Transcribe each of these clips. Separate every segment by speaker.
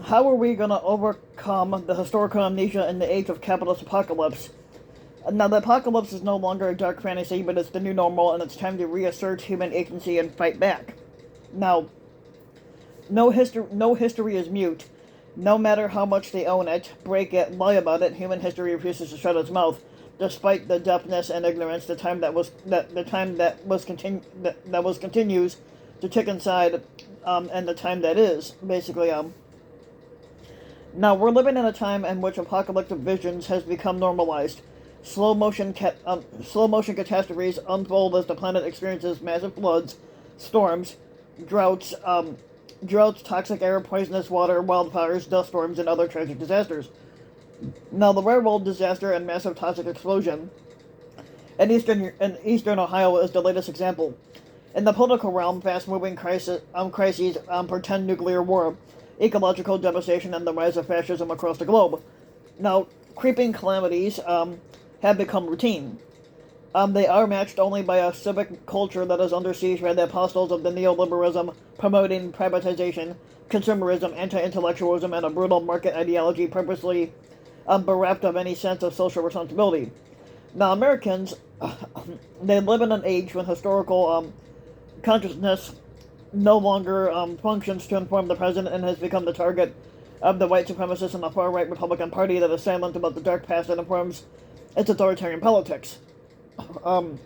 Speaker 1: How are we going to overcome the historical amnesia in the age of capitalist apocalypse? Now, the apocalypse is no longer a dark fantasy, but it's the new normal, and it's time to reassert human agency and fight back. Now, no history is mute. No matter how much they own it, break it, lie about it, human history refuses to shut its mouth, despite the deafness and ignorance. The time that was continues to tick inside, and the time that is basically. Now we're living in a time in which apocalyptic visions has become normalized. Slow motion catastrophes unfold as the planet experiences massive floods, storms, droughts, toxic air, poisonous water, wildfires, dust storms, and other tragic disasters. Now, the railroad disaster and massive toxic explosion in eastern Ohio is the latest example. In the political realm, fast-moving crises, pretend nuclear war, ecological devastation, and the rise of fascism across the globe. Now, creeping calamities have become routine. They are matched only by a civic culture that is under siege by the apostles of the neoliberalism, promoting privatization, consumerism, anti-intellectualism, and a brutal market ideology purposely bereft of any sense of social responsibility. Now, Americans, they live in an age when historical consciousness no longer functions to inform the president and has become the target of the white supremacists and the far-right Republican Party that is silent about the dark past that informs its authoritarian politics. Now,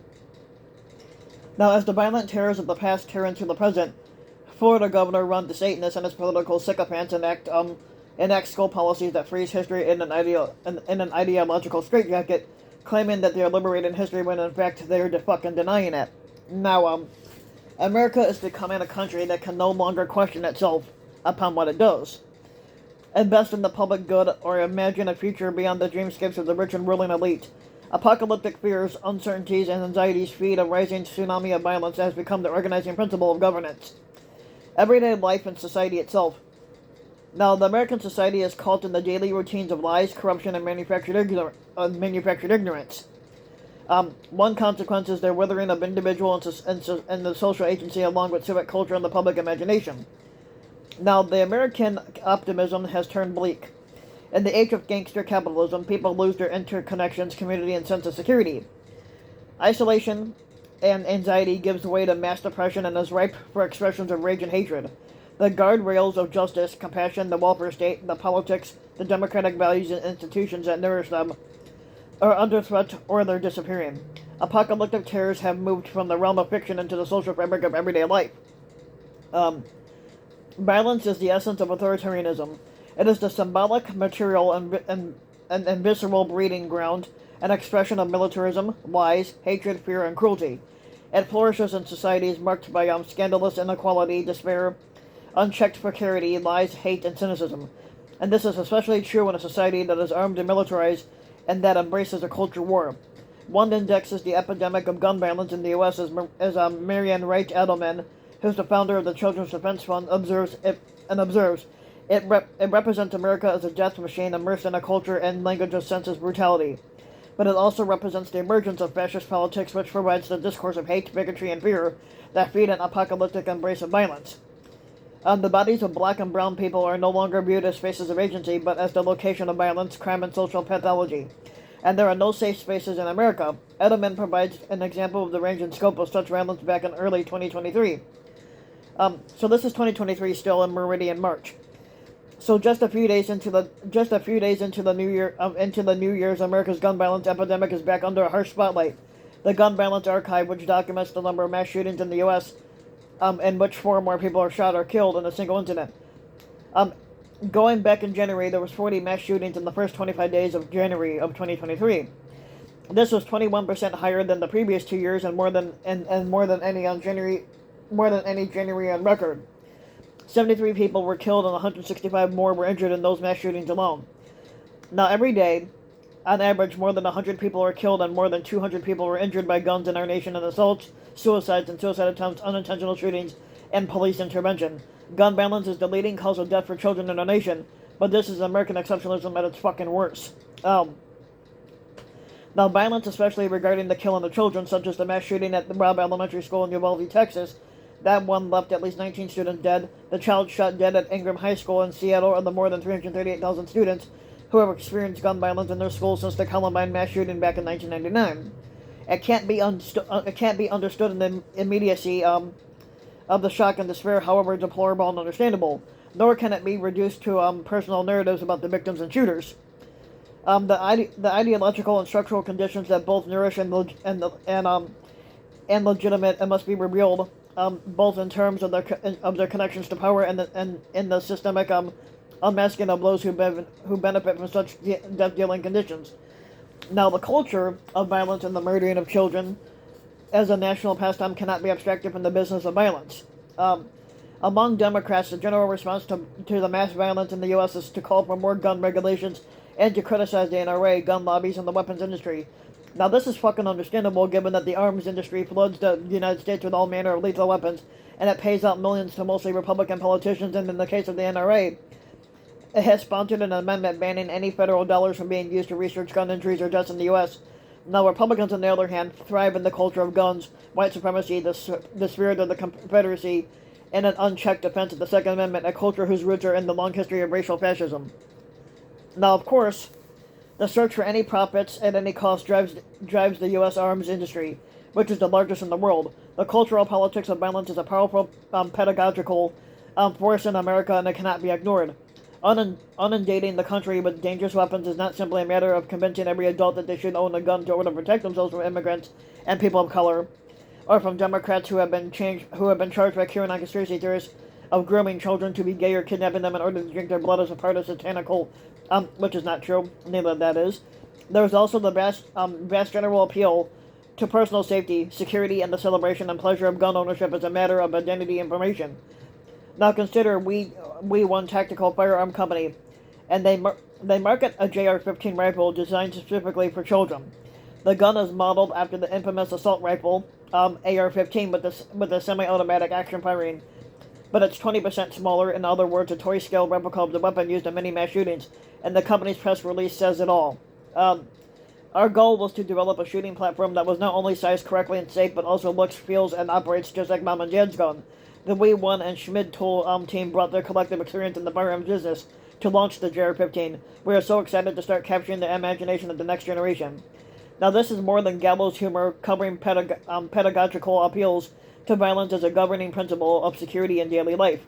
Speaker 1: as the violent terrors of the past tear into the present, Florida Governor Ron DeSantis and his political sycophants enact school policies that freeze history in an ideological straitjacket, claiming that they are liberating history when in fact they are fucking denying it. Now, America is becoming a country that can no longer question itself upon what it does. Invest in the public good or imagine a future beyond the dreamscapes of the rich and ruling elite. Apocalyptic fears, uncertainties, and anxieties feed a rising tsunami of violence that has become the organizing principle of governance. Everyday life and society itself. Now, the American society is caught in the daily routines of lies, corruption, and manufactured ignorance. One consequence is their withering of individual and the social agency along with civic culture and the public imagination. Now, the American optimism has turned bleak. In the age of gangster capitalism, people lose their interconnections, community, and sense of security. Isolation and anxiety gives way to mass depression and is ripe for expressions of rage and hatred. The guardrails of justice, compassion, the welfare state, the politics, the democratic values and institutions that nourish them are under threat or they're disappearing. Apocalyptic terrors have moved from the realm of fiction into the social fabric of everyday life. Violence is the essence of authoritarianism. It is the symbolic, material, and visceral breeding ground, an expression of militarism, lies, hatred, fear, and cruelty. It flourishes in societies marked by scandalous inequality, despair, unchecked precarity, lies, hate, and cynicism. And this is especially true in a society that is armed and militarized and that embraces a culture war. One indexes the epidemic of gun violence in the U.S. as Marian Wright Edelman, who's the founder of the Children's Defense Fund, observes, it represents America as a death machine immersed in a culture and language of senseless brutality. But it also represents the emergence of fascist politics, which provides the discourse of hate, bigotry, and fear that feed an apocalyptic embrace of violence. The bodies of black and brown people are no longer viewed as spaces of agency, but as the location of violence, crime, and social pathology. And there are no safe spaces in America. Edelman provides an example of the range and scope of such violence back in early 2023. So this is 2023 still in Meridian March. So just a few days into the new year's America's gun violence epidemic is back under a harsh spotlight. The Gun Violence Archive, which documents the number of mass shootings in the U.S., in which 4 more people are shot or killed in a single incident. Going back in January, there was 40 mass shootings in the first 25 days of January of 2023. This was 21% higher than the previous 2 years and more than any January on record. 73 people were killed and 165 more were injured in those mass shootings alone. Now, every day, on average, more than 100 people are killed and more than 200 people were injured by guns in our nation in assaults, suicides, and suicide attempts, unintentional shootings, and police intervention. Gun violence is the leading cause of death for children in our nation, but this is American exceptionalism at its fucking worst. Now, violence, especially regarding the killing of children, such as the mass shooting at the Robb Elementary School in Uvalde, Texas, That one left at least 19 students dead. The child shot dead at Ingram High School in Seattle are the more than 338,000 students who have experienced gun violence in their schools since the Columbine mass shooting back in 1999. It can't be understood in the immediacy of the shock and despair, however deplorable and understandable. Nor can it be reduced to personal narratives about the victims and shooters. The ideological and structural conditions that both nourish and legitimate and must be revealed, both in terms of their connections to power and in the systemic unmasking of those who benefit from such death-dealing conditions. Now, the culture of violence and the murdering of children as a national pastime cannot be abstracted from the business of violence. Among Democrats, the general response to the mass violence in the U.S. is to call for more gun regulations and to criticize the NRA, gun lobbies, and the weapons industry. Now, this is fucking understandable given that the arms industry floods the United States with all manner of lethal weapons, and it pays out millions to mostly Republican politicians, and in the case of the NRA, it has sponsored an amendment banning any federal dollars from being used to research gun injuries or deaths in the U.S. Now, Republicans, on the other hand, thrive in the culture of guns, white supremacy, the spirit of the Confederacy, and an unchecked defense of the Second Amendment, a culture whose roots are in the long history of racial fascism. Now, of course, the search for any profits at any cost drives the U.S. arms industry, which is the largest in the world. The cultural politics of violence is a powerful pedagogical force in America, and it cannot be ignored. Inundating the country with dangerous weapons is not simply a matter of convincing every adult that they should own a gun to order to protect themselves from immigrants and people of color, or from Democrats who have been charged by QAnon conspiracy theorists of grooming children to be gay or kidnapping them in order to drink their blood as a part of satanical, which is not true. Neither of that is. There is also the vast general appeal to personal safety, security, and the celebration and pleasure of gun ownership as a matter of identity information. Now consider we one tactical firearm company, and they market a JR-15 rifle designed specifically for children. The gun is modeled after the infamous assault rifle AR-15 with a semi-automatic action firing, but it's 20% smaller. In other words, a toy-scale replica of the weapon used in many mass shootings, and the company's press release says it all. Our goal was to develop a shooting platform that was not only sized correctly and safe, but also looks, feels, and operates just like Mom and Dad's gun. The We One and Schmid Tool team brought their collective experience in the firearms business to launch the JR-15. We are so excited to start capturing the imagination of the next generation. Now, this is more than gallows humor covering pedagogical appeals to violence as a governing principle of security in daily life.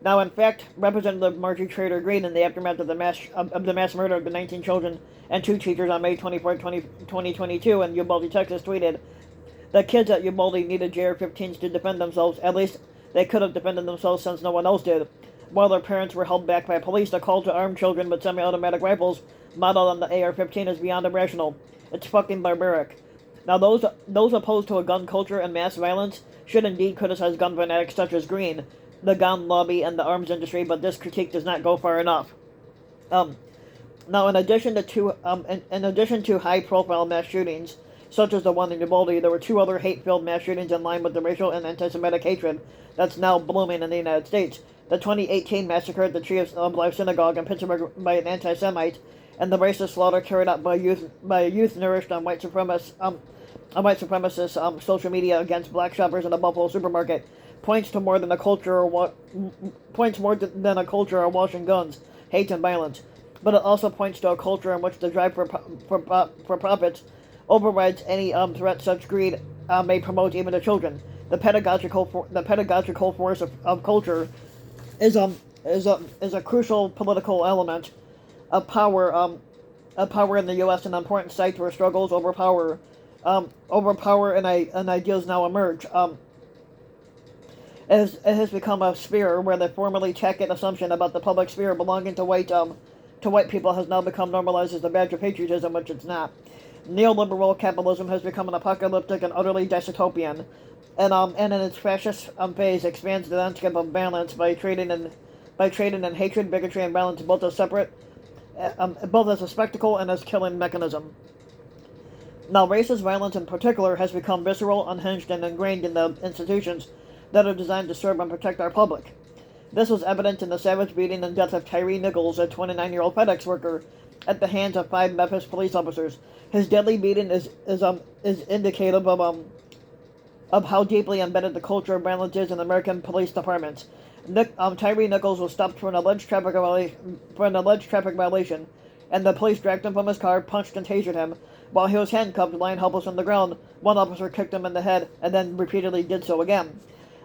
Speaker 1: Now, in fact, Representative Marjorie Trader Greene, in the aftermath of the mass murder of the 19 children and 2 teachers on May 24, 2022 in Uvalde, Texas, tweeted, "The kids at Uvalde needed JR-15s to defend themselves. At least they could have defended themselves since no one else did. While their parents were held back by police, the call to arm children with semi-automatic rifles modeled on the AR-15 is beyond irrational. It's fucking barbaric." Now, those opposed to a gun culture and mass violence should indeed criticize gun fanatics such as Green, the gun lobby, and the arms industry, but this critique does not go far enough. Now, in addition to high-profile mass shootings, such as the one in Uvalde, there were 2 other hate-filled mass shootings in line with the racial and anti-Semitic hatred that's now blooming in the United States. The 2018 massacre at the Tree of Life Synagogue in Pittsburgh by an anti-Semite, and the racist slaughter carried out by youth nourished on white supremacist social media against black shoppers in a Buffalo supermarket points more than a culture of washing guns, hate, and violence. But it also points to a culture in which the drive for profits overrides any threat such greed may promote even to children. The pedagogical force of culture is a crucial political element of power in the U.S. an important site where struggles over power and ideals now emerge. It has become a sphere where the formerly tacit assumption about the public sphere belonging to white people has now become normalized as a badge of patriotism, which it's not. Neoliberal capitalism has become an apocalyptic and utterly dystopian, and in its fascist phase expands the landscape of balance by trading in hatred, bigotry, and violence both as a spectacle and as killing mechanism. Now, racist violence in particular has become visceral, unhinged, and ingrained in the institutions that are designed to serve and protect our public. This was evident in the savage beating and death of Tyree Nichols, a 29-year-old FedEx worker, at the hands of 5 Memphis police officers. His deadly beating is indicative of of how deeply embedded the culture of violence is in American police departments. Tyree Nichols was stopped for an alleged traffic violation, and the police dragged him from his car, punched and tasered him. While he was handcuffed, lying helpless on the ground, one officer kicked him in the head and then repeatedly did so again.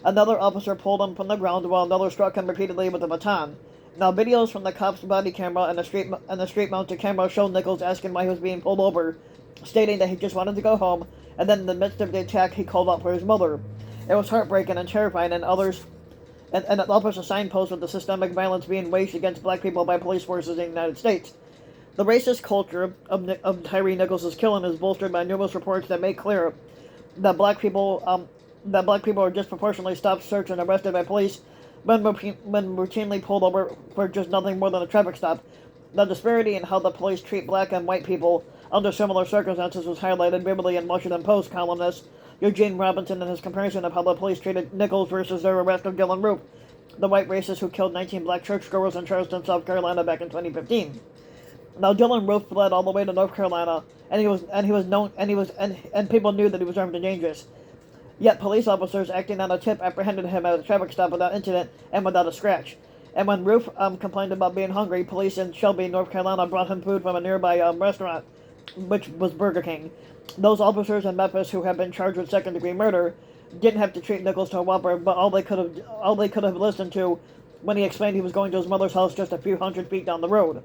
Speaker 1: Another officer pulled him from the ground while another struck him repeatedly with a baton. Now, videos from the cop's body camera and the street-mounted camera show Nichols asking why he was being pulled over, stating that he just wanted to go home, and then in the midst of the attack, he called out for his mother. It was heartbreaking and terrifying, and it offers a signpost of the systemic violence being waged against black people by police forces in the United States. The racist culture of Tyree Nichols' killing is bolstered by numerous reports that make clear that black people are disproportionately stopped, searched, and arrested by police when routinely pulled over for just nothing more than a traffic stop. The disparity in how the police treat black and white people under similar circumstances was highlighted vividly in Washington Post columnist Eugene Robinson in his comparison of how the police treated Nichols versus their arrest of Dylan Roof, the white racist who killed 19 black churchgoers in Charleston, South Carolina back in 2015. Now, Dylan Roof fled all the way to North Carolina, and people knew that he was armed and dangerous. Yet police officers acting on a tip apprehended him at a traffic stop without incident and without a scratch. And when Roof complained about being hungry, police in Shelby, North Carolina brought him food from a nearby restaurant, which was Burger King. Those officers in Memphis who have been charged with second-degree murder didn't have to treat Nichols to a Whopper, but all they could have listened to when he explained he was going to his mother's house just a few hundred feet down the road.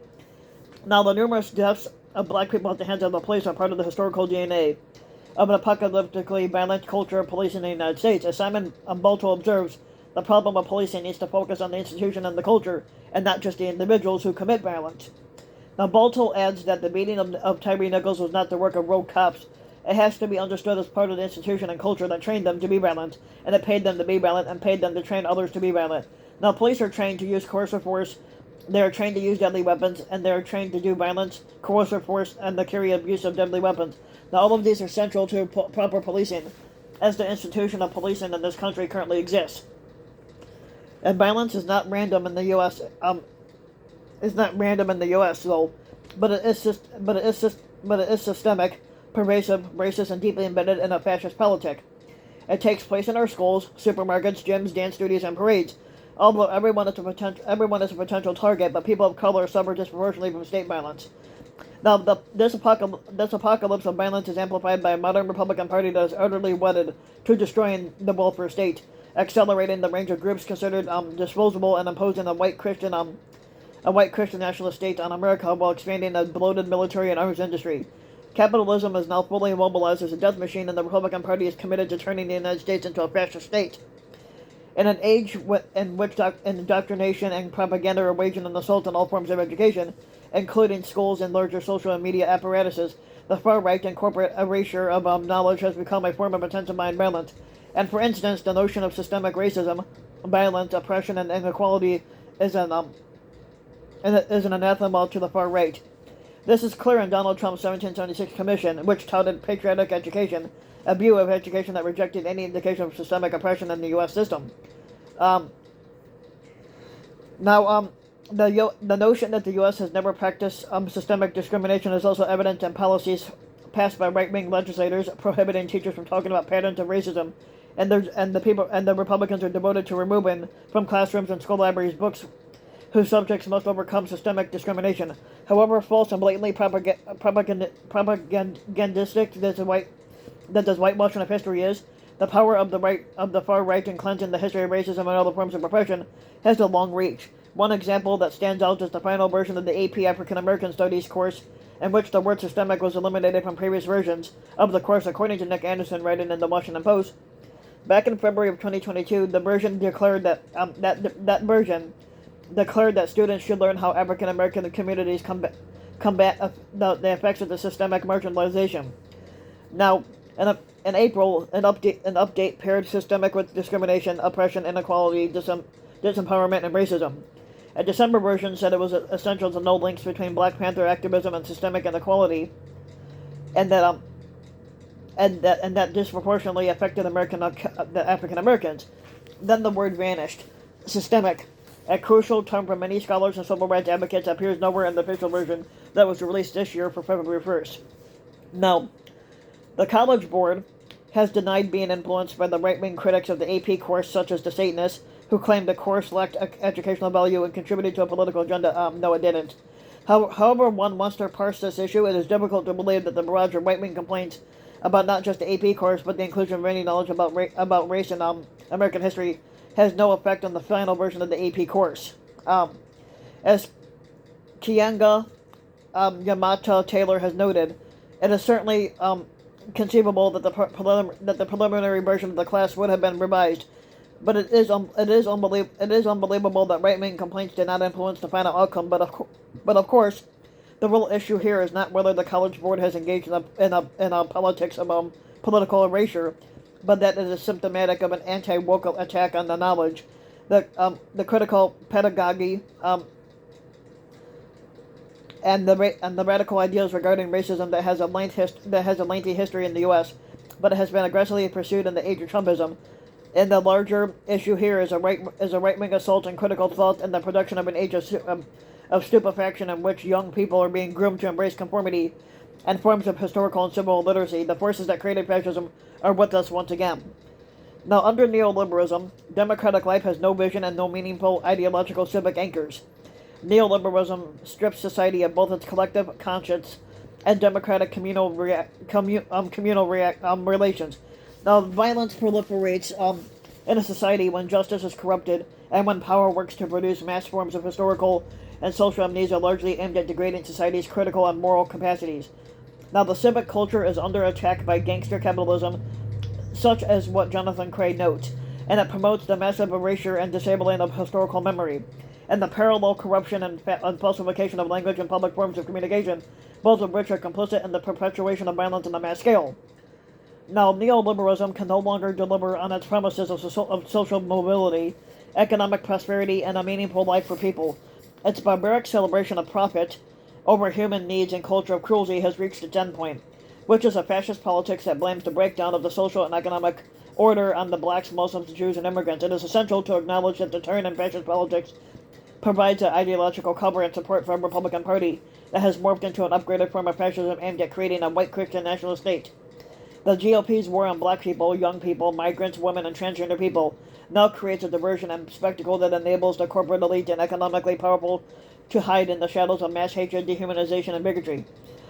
Speaker 1: Now, the numerous deaths of black people at the hands of the police are part of the historical DNA of an apocalyptically violent culture of policing in the United States. As Simon Bolto observes, the problem of policing needs to focus on the institution and the culture, and not just the individuals who commit violence. Now, Bolto adds that the beating of Tyree Nichols was not the work of rogue cops. It has to be understood as part of the institution and culture that trained them to be violent, and it paid them to be violent, and paid them to train others to be violent. Now, police are trained to use coercive force, they are trained to use deadly weapons, and they are trained to do violence, coercive force, and the carry abuse of deadly weapons. Now, all of these are central to proper policing, as the institution of policing in this country currently exists. And violence is not random in the U.S. Though, but it is systemic, pervasive, racist, and deeply embedded in a fascist politic. It takes place in our schools, supermarkets, gyms, dance studios, and parades. Although everyone is a potential target, but people of color suffer disproportionately from state violence. Now, this apocalypse of violence is amplified by a modern Republican Party that is utterly wedded to destroying the welfare state, accelerating the range of groups considered disposable, and imposing a white Christian nationalist state on America while expanding a bloated military and arms industry. Capitalism is now fully immobilized as a death machine, and the Republican Party is committed to turning the United States into a fascist state. In an age in which indoctrination and propaganda are waging an assault on all forms of education, including schools and larger social and media apparatuses, the far right and corporate erasure of knowledge has become a form of intensified violence. And for instance, the notion of systemic racism, violence, oppression, and inequality is an anathema to the far right. This is clear in Donald Trump's 1776 Commission, which touted patriotic education, a view of education that rejected any indication of systemic oppression in the U.S. system. The notion that the U.S. has never practiced systemic discrimination is also evident in policies passed by right-wing legislators prohibiting teachers from talking about patterns of racism, and the Republicans are devoted to removing from classrooms and school libraries books whose subjects must overcome systemic discrimination. However false and blatantly propagandistic this whitewashing of history is, the power of the far right in cleansing the history of racism and other forms of oppression has a long reach. One example that stands out is the final version of the AP African American Studies course, in which the word systemic was eliminated from previous versions of the course, according to Nick Anderson, writing in the Washington Post. Back in February of 2022, the version declared that students should learn how African American communities combat the effects of the systemic marginalization. Now, in April, an update paired systemic with discrimination, oppression, inequality, disempowerment, and racism. A December version said it was essential to know links between Black Panther activism and systemic inequality, and that disproportionately affected the African Americans. Then the word vanished. Systemic, a crucial term for many scholars and civil rights advocates, appears nowhere in the official version that was released this year for February 1st. Now, the College Board has denied being influenced by the right-wing critics of the AP course, such as the Satanists, who claimed the course lacked educational value and contributed to a political agenda. No, it didn't. However one wants to parse this issue, it is difficult to believe that the barrage of right-wing complaints about not just the AP course, but the inclusion of any knowledge about race and American history has no effect on the final version of the AP course. As Kianga Yamata Taylor has noted, it is certainly conceivable that the preliminary version of the class would have been revised, but it is unbelievable that right-wing complaints did not influence the final outcome. But of course, the real issue here is not whether the College Board has engaged in a politics of political erasure, but that it is symptomatic of an anti-woke attack on the knowledge, the critical pedagogy, and the radical ideas regarding racism that has a lengthy history in the U.S., but it has been aggressively pursued in the age of Trumpism. And the larger issue here is a right-wing assault on critical thought and the production of an age of stupefaction in which young people are being groomed to embrace conformity and forms of historical and civil illiteracy. The forces that created fascism are with us once again. Now, under neoliberalism, democratic life has no vision and no meaningful ideological civic anchors. Neoliberalism strips society of both its collective conscience and democratic communal relations. Now, violence proliferates in a society when justice is corrupted and when power works to produce mass forms of historical and social amnesia largely aimed at degrading society's critical and moral capacities. Now, the civic culture is under attack by gangster capitalism, such as what Jonathan Cray notes, and it promotes the massive erasure and disabling of historical memory, and the parallel corruption and falsification of language and public forms of communication, both of which are complicit in the perpetuation of violence on a mass scale. Now, neoliberalism can no longer deliver on its promises of social mobility, economic prosperity, and a meaningful life for people. Its barbaric celebration of profit over human needs and culture of cruelty has reached its endpoint, which is a fascist politics that blames the breakdown of the social and economic order on the blacks, Muslims, Jews, and immigrants. It is essential to acknowledge that the turn in fascist politics provides an ideological cover and support for a Republican Party that has morphed into an upgraded form of fascism aimed at creating a white Christian nationalist state. The GOP's war on black people, young people, migrants, women, and transgender people now creates a diversion and spectacle that enables the corporate elite and economically powerful to hide in the shadows of mass hatred, dehumanization, and bigotry.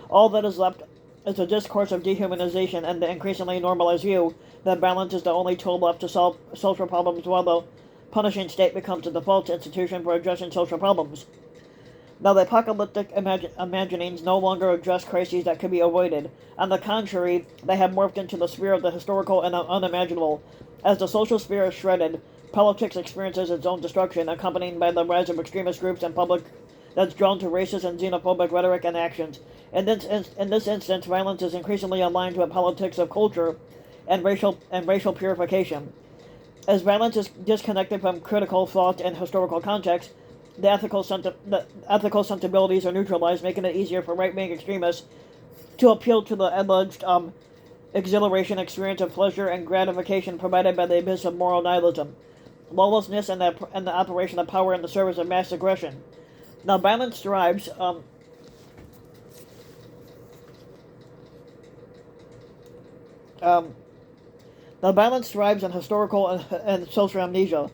Speaker 1: All that is left is a discourse of dehumanization and the increasingly normalized view that violence is the only tool left to solve social problems, while the punishing state becomes the default institution for addressing social problems. Now, the apocalyptic imaginings no longer address crises that could be avoided. On the contrary, they have morphed into the sphere of the historical and unimaginable. As the social sphere is shredded, politics experiences its own destruction, accompanied by the rise of extremist groups and public that's drawn to racist and xenophobic rhetoric and actions. In this instance, violence is increasingly aligned to a politics of culture and racial purification. As violence is disconnected from critical thought and historical context, the ethical sensibilities are neutralized, making it easier for right-wing extremists to appeal to the alleged exhilaration, experience of pleasure, and gratification provided by the abyss of moral nihilism, lawlessness, and the operation of power in the service of mass aggression. Now, violence thrives. Now, violence thrives in historical and social amnesia.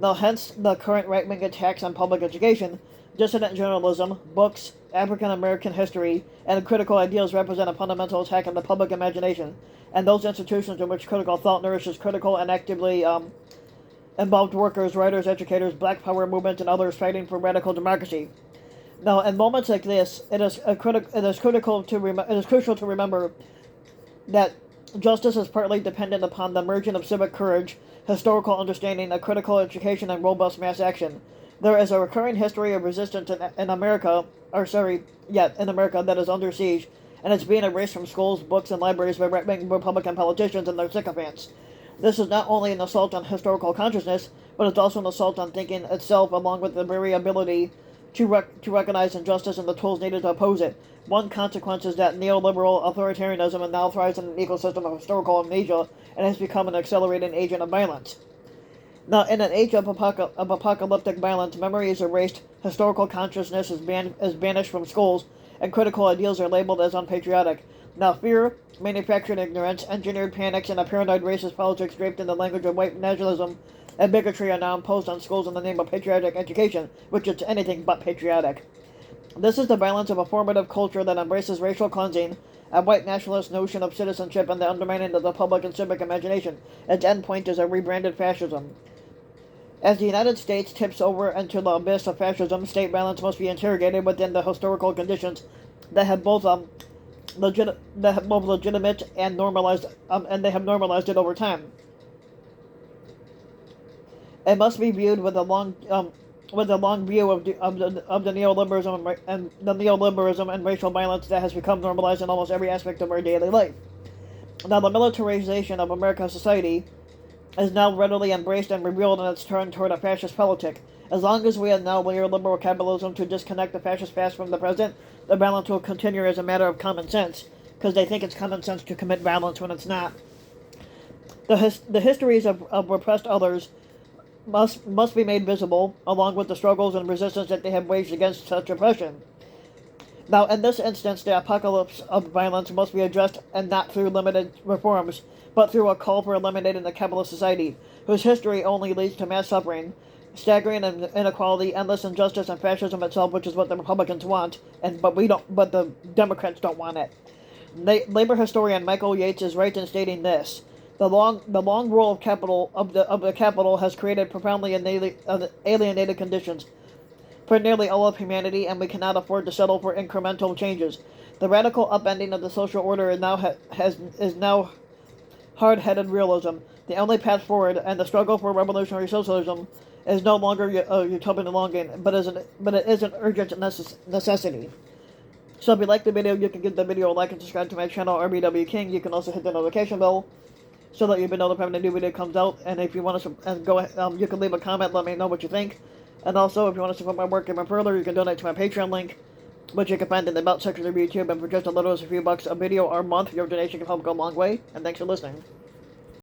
Speaker 1: Now, hence the current right-wing attacks on public education, dissident journalism, books, African American history, and critical ideals represent a fundamental attack on the public imagination, and those institutions in which critical thought nourishes critical and actively involved workers, writers, educators, black power movements, and others fighting for radical democracy. Now, in moments like this, it is crucial to remember that justice is partly dependent upon the merging of civic courage, historical understanding, a critical education, and robust mass action. There is a recurring history of resistance in America that is under siege, and it's being erased from schools, books, and libraries by right-wing Republican politicians and their sycophants. This is not only an assault on historical consciousness, but it's also an assault on thinking itself, along with the very ability to recognize injustice and the tools needed to oppose it. One consequence is that neoliberal authoritarianism now thrives in an ecosystem of historical amnesia and has become an accelerating agent of violence. Now, in an age of apocalyptic violence, memory is erased, historical consciousness is banished from schools, and critical ideals are labeled as unpatriotic. Now, fear, manufactured ignorance, engineered panics, and a paranoid racist politics draped in the language of white nationalism and bigotry are now imposed on schools in the name of patriotic education, which is anything but patriotic. This is the violence of a formative culture that embraces racial cleansing, a white nationalist notion of citizenship, and the undermining of the public and civic imagination. Its endpoint is a rebranded fascism. As the United States tips over into the abyss of fascism, state violence must be interrogated within the historical conditions that have both legitimate and normalized, and they have normalized it over time. It must be viewed with a long view of the neoliberalism and racial violence that has become normalized in almost every aspect of our daily life. Now, the militarization of American society is now readily embraced and revealed in its turn toward a fascist politic. As long as we allow neoliberal capitalism to disconnect the fascist past from the present, the violence will continue as a matter of common sense, because they think it's common sense to commit violence when it's not. The histories of repressed others must be made visible, along with the struggles and resistance that they have waged against such oppression. Now, in this instance, the apocalypse of violence must be addressed, and not through limited reforms, but through a call for eliminating the capitalist society, whose history only leads to mass suffering, staggering inequality, endless injustice, and fascism itself, which is what the Republicans want, but the Democrats don't want it. Labor historian Michael Yates is right in stating this. The long rule of the capital has created profoundly alienated conditions for nearly all of humanity, and we cannot afford to settle for incremental changes. The radical upending of the social order is now hard-headed realism. The only path forward, and the struggle for revolutionary socialism is no longer a utopian longing, but it is an urgent necessity. So if you like the video, you can give the video a like and subscribe to my channel, RBW King. You can also hit the notification bell so that you'll be notified when a new video comes out. And if you want to you can leave a comment, let me know what you think. And also, if you want to support my work even further, you can donate to my Patreon link, which you can find in the About section of YouTube. And for just a little as a few bucks a video or month, your donation can help go a long way. And thanks for listening.